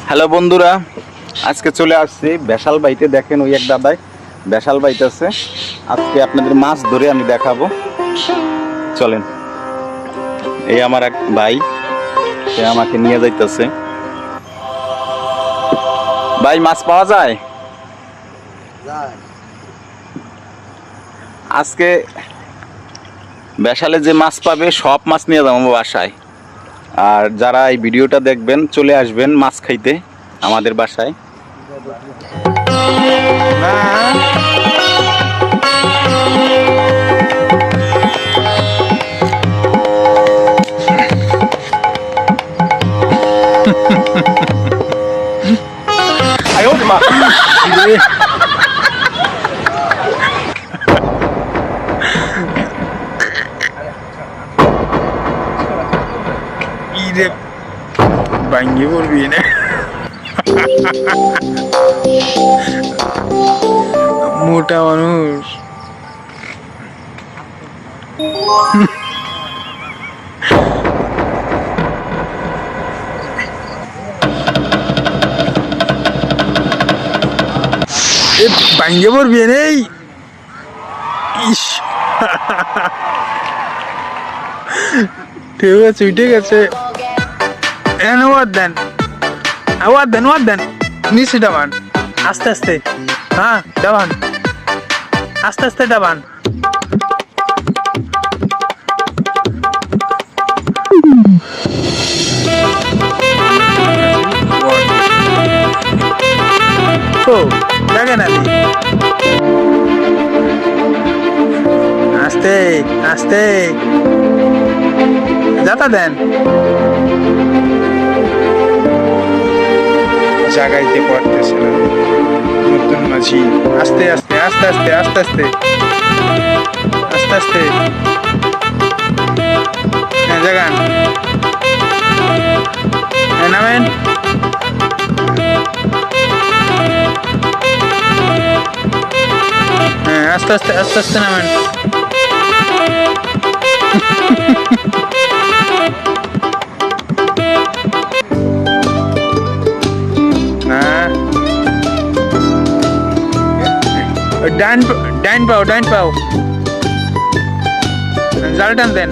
Hello বন্ধুরা, আজকে চলে আসছি বেশাল বাইতে। দেখেন ওই এক দাদাই বেশাল বাইতেছে। আজকে আপনাদের মাছ ধরে আমি দেখাবো, চলেন। এই আমার এক ভাই, সে আমাকে নিয়ে যাইতেছে। ভাই, মাছ পাওয়া যায়? আজকে বেশালে যে মাছ পাবে সব মাছ নিয়ে যাবো বাসায়। আর যারা এই ভিডিওটা দেখবেন চলে আসবেন মাছ খাইতে আমাদের বাসায়। ভাঙ্গি পড়বি না, মোটা মানুষ। ভাঙ্গে পড়বি নেই। ঠিক আছে, ঠিক আছে। দেন নিচে ডাবান, আস্তে আস্তে। হ্যাঁ, ডাবান আস্তে আস্তে, ডাবান। তো দেখেন আস্তে আস্তে যাতা দেন। জাগাইতে পারতেছে না নতুন মাঝি। আস্তে আস্তে আস্তে আস্তে আস্তে আস্তে আস্তে আস্তে। হ্যাঁ, জাগান। হ্যাঁ, নামেন। হ্যাঁ, আস্তে আস্তে আস্তে আস্তে নামেন। ডাইন পাও জাল টান দেন।